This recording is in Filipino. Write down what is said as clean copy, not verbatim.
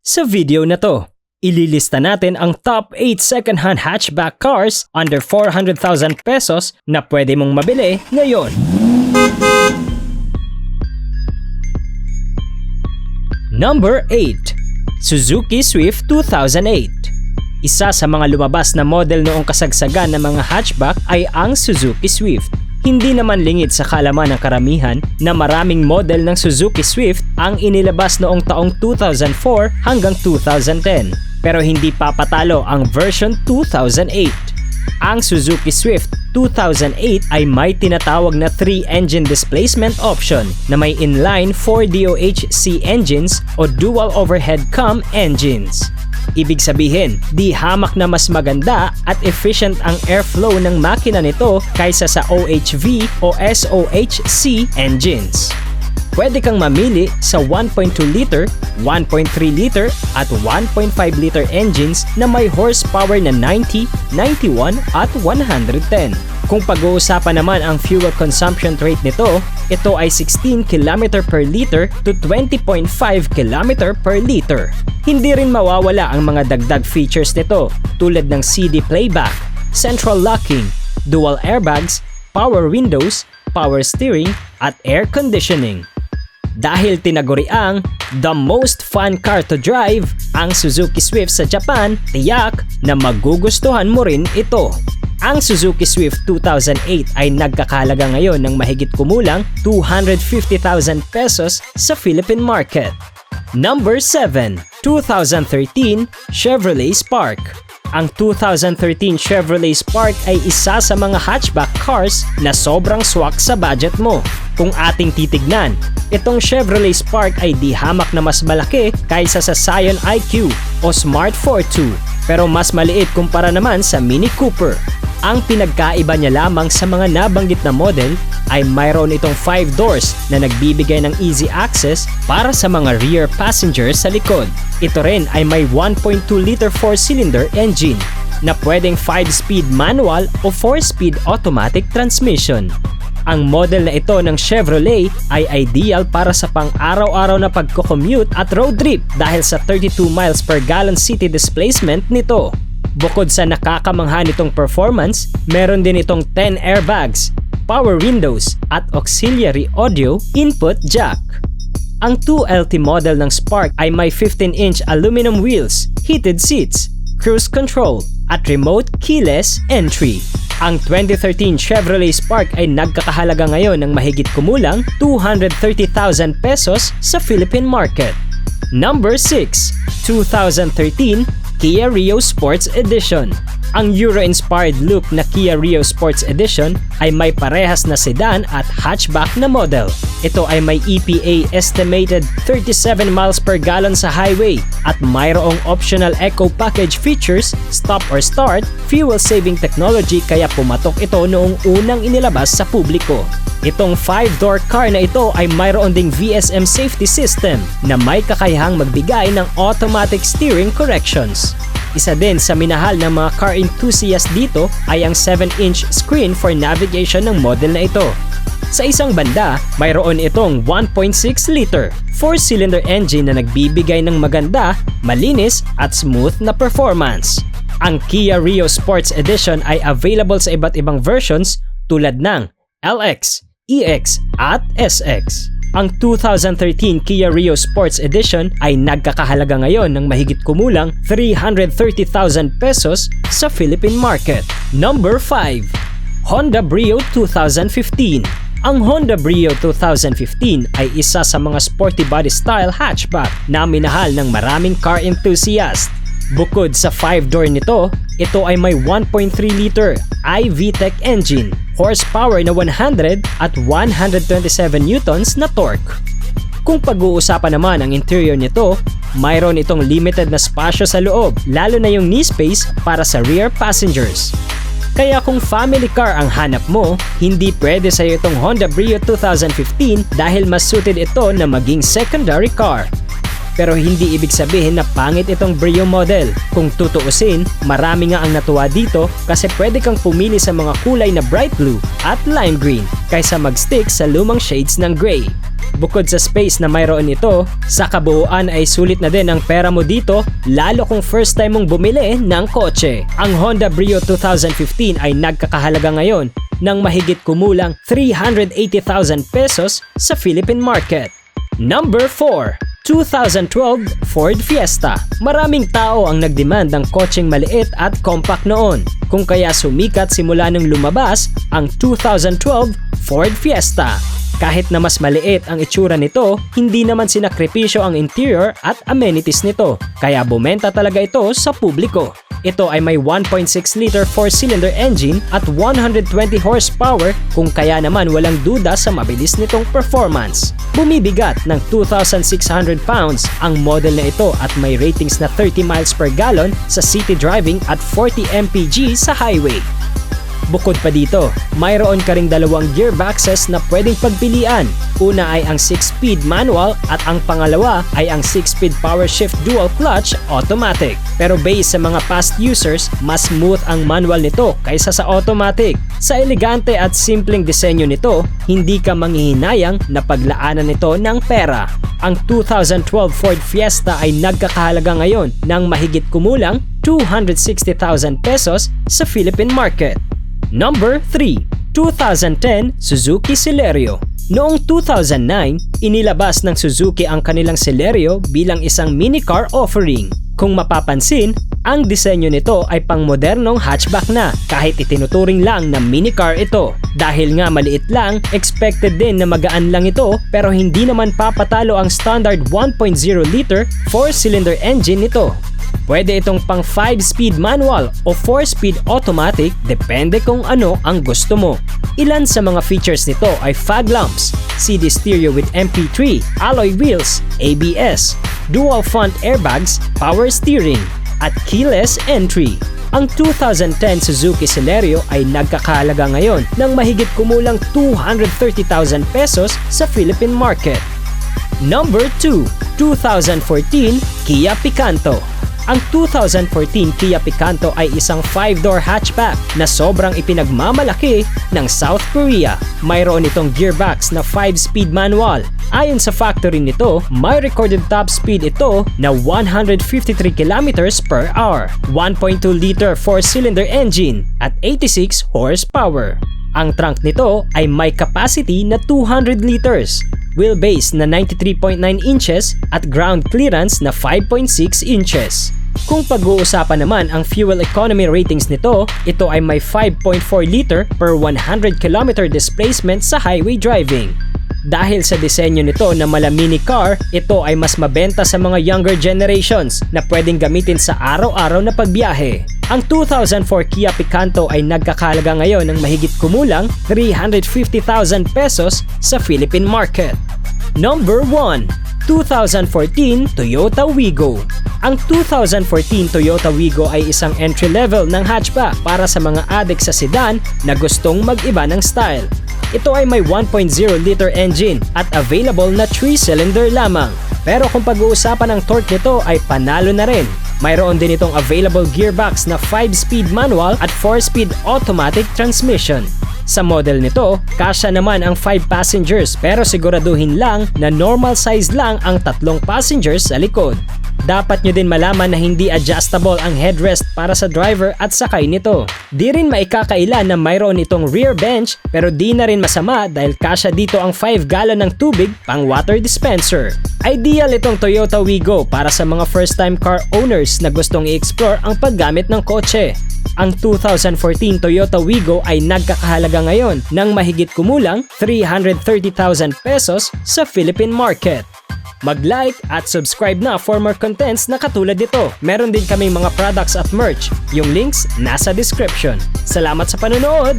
Sa video na to, ililista natin ang top 8 second-hand hatchback cars under 400,000 pesos na pwede mong mabili ngayon. Number 8. Suzuki Swift 2008. Isa sa mga lumabas na model noong kasagsagan ng mga hatchback ay ang Suzuki Swift. Hindi naman lingid sa kaalaman ng karamihan na maraming model ng Suzuki Swift ang inilabas noong taong 2004 hanggang 2010. Pero hindi papatalo ang version 2008. Ang Suzuki Swift 2008 ay may tinatawag na 3-engine displacement option na may inline 4 DOHC engines o dual overhead cam engines. Ibig sabihin, di hamak na mas maganda at efficient ang airflow ng makina nito kaysa sa OHV o SOHC engines. Pwede kang mamili sa 1.2 liter, 1.3 liter at 1.5 liter engines na may horsepower na 90, 91 at 110. Kung pag-uusapan naman ang fuel consumption rate nito, ito ay 16 km per liter to 20.5 km per liter. Hindi rin mawawala ang mga dagdag features nito tulad ng CD playback, central locking, dual airbags, power windows, power steering at air conditioning. Dahil tinaguri ang the most fun car to drive, ang Suzuki Swift sa Japan, tiyak na magugustuhan mo rin ito. Ang Suzuki Swift 2008 ay nagkakahalaga ngayon ng mahigit kumulang 250,000 pesos sa Philippine market. Number 7. 2013 Chevrolet Spark. Ang 2013 Chevrolet Spark ay isa sa mga hatchback cars na sobrang swak sa budget mo. Kung ating titignan, itong Chevrolet Spark ay di hamak na mas malaki kaysa sa Scion IQ o Smart Fortwo, pero mas maliit kumpara naman sa Mini Cooper. Ang pinagkaiba niya lamang sa mga nabanggit na model ay mayroon itong 5 doors na nagbibigay ng easy access para sa mga rear passengers sa likod. Ito rin ay may 1.2 liter 4-cylinder engine na pwedeng 5-speed manual o 4-speed automatic transmission. Ang model na ito ng Chevrolet ay ideal para sa pang-araw-araw na pagko-commute at road trip dahil sa 32 miles per gallon city displacement nito. Bukod sa nakakamangha nitong performance, meron din itong 10 airbags, power windows at auxiliary audio input jack. Ang 2LT model ng Spark ay may 15-inch aluminum wheels, heated seats, cruise control at remote keyless entry. Ang 2013 Chevrolet Spark ay nagkakahalaga ngayon ng mahigit kumulang 230,000 pesos sa Philippine market. Number 6. 2013 Kia Rio Sports Edition. Ang Euro-inspired look na Kia Rio Sports Edition ay may parehas na sedan at hatchback na model. Ito ay may EPA estimated 37 miles per gallon sa highway at mayroong optional eco package features, stop or start, fuel-saving technology kaya pumatok ito noong unang inilabas sa publiko. Itong 5-door car na ito ay mayroon ding VSM safety system na may kakayahang magbigay ng automatic steering corrections. Isa din sa minahal ng mga car enthusiast dito ay ang 7-inch screen for navigation ng model na ito. Sa isang banda, mayroon itong 1.6 liter 4-cylinder engine na nagbibigay ng maganda, malinis at smooth na performance. Ang Kia Rio Sports Edition ay available sa iba't ibang versions tulad ng LX, EX at SX. Ang 2013 Kia Rio Sports Edition ay nagkakahalaga ngayon ng mahigit kumulang 330,000 pesos sa Philippine market. Number 5. Honda Brio 2015. Ang Honda Brio 2015 ay isa sa mga sporty body style hatchback na minahal ng maraming car enthusiast. Bukod sa 5-door nito, ito ay may 1.3 liter iVTEC engine, horsepower na 100 at 127 newtons na torque. Kung pag-uusapan naman ang interior nito, mayroon itong limited na spasyo sa loob, lalo na yung knee space para sa rear passengers. Kaya kung family car ang hanap mo, hindi pwede sa iyo itong Honda Brio 2015 dahil mas suited ito na maging secondary car. Pero hindi ibig sabihin na pangit itong Brio model. Kung tutuusin, marami nga ang natuwa dito kasi pwede kang pumili sa mga kulay na bright blue at lime green kaysa mag-stick sa lumang shades ng gray. Bukod sa space na mayroon ito, sa kabuuan ay sulit na din ang pera mo dito, lalo kung first time mong bumili ng kotse. Ang Honda Brio 2015 ay nagkakahalaga ngayon ng mahigit kumulang 380,000 pesos sa Philippine market. Number 4. 2012 Ford Fiesta. Maraming tao ang nagdemand ng kotseng maliit at compact noon, kung kaya sumikat simula nung lumabas ang 2012 Ford Fiesta. Kahit na mas maliit ang itsura nito, hindi naman sinakripisyo ang interior at amenities nito, kaya bumenta talaga ito sa publiko. Ito ay may 1.6-liter 4-cylinder engine at 120 horsepower, kung kaya naman walang duda sa mabilis nitong performance. Bumibigat ng 2,600 pounds ang model na ito at may ratings na 30 miles per gallon sa city driving at 40 mpg sa highway. Bukod pa dito, mayroon ka ring dalawang gearboxes na pwedeng pagpilian. Una ay ang 6-speed manual at ang pangalawa ay ang 6-speed power shift dual clutch automatic. Pero based sa mga past users, mas smooth ang manual nito kaysa sa automatic. Sa elegante at simpleng disenyo nito, hindi ka manghihinayang na paglaanan nito ng pera. Ang 2012 Ford Fiesta ay nagkakahalaga ngayon ng mahigit kumulang 260,000 pesos sa Philippine market. Number 3. 2010 Suzuki Celerio. Noong 2009, inilabas ng Suzuki ang kanilang Celerio bilang isang minicar offering. Kung mapapansin, ang disenyo nito ay pangmodernong hatchback na, kahit itinuturing lang na minicar ito. Dahil nga maliit lang, expected din na magaan lang ito, pero hindi naman papatalo ang standard 1.0-liter 4-cylinder engine nito. Pwede itong pang 5-speed manual o 4-speed automatic, depende kung ano ang gusto mo. Ilan sa mga features nito ay fog lamps, CD stereo with MP3, alloy wheels, ABS, dual front airbags, power steering, at keyless entry. Ang 2010 Suzuki Celerio ay nagkakahalaga ngayon ng mahigit kumulang 230,000 pesos sa Philippine market. Number 2. 2014 Kia Picanto. Ang 2014 Kia Picanto ay isang 5-door hatchback na sobrang ipinagmamalaki ng South Korea. Mayroon itong gearbox na 5-speed manual. Ayon sa factory nito, may recorded top speed ito na 153 km/h, 1.2-liter 4-cylinder engine at 86 horsepower. Ang trunk nito ay may capacity na 200 liters, wheelbase na 93.9 inches at ground clearance na 5.6 inches. Kung pag-uusapan naman ang fuel economy ratings nito, ito ay may 5.4 liter per 100 km displacement sa highway driving. Dahil sa disenyo nito na mala mini car, ito ay mas mabenta sa mga younger generations na pwedeng gamitin sa araw-araw na pagbiyahe. Ang 2004 Kia Picanto ay nagkakahalaga ngayon ng mahigit kumulang 350,000 pesos sa Philippine market. Number 1. 2014 Toyota Wigo. Ang 2014 Toyota Wigo ay isang entry-level ng hatchback para sa mga addict sa sedan na gustong mag-iba ng style. Ito ay may 1.0-liter engine at available na 3-cylinder lamang. Pero kung pag-uusapan ng torque nito ay panalo na rin. Mayroon din itong available gearbox na 5-speed manual at 4-speed automatic transmission. Sa model nito, kasya naman ang 5 passengers pero siguraduhin lang na normal size lang ang 3 passengers sa likod. Dapat nyo din malaman na hindi adjustable ang headrest para sa driver at sakay nito. Di rin maikakaila na mayroon itong rear bench pero di na rin masama dahil kasya dito ang 5 gallon ng tubig pang water dispenser. Ideal itong Toyota Wigo para sa mga first time car owners na gustong i-explore ang paggamit ng kotse. Ang 2014 Toyota Wigo ay nagkakahalaga ngayon ng mahigit kumulang 330,000 pesos sa Philippine market. Mag-like at subscribe na for more contents na katulad nito. Meron din kaming mga products at merch. Yung links nasa description. Salamat sa panonood!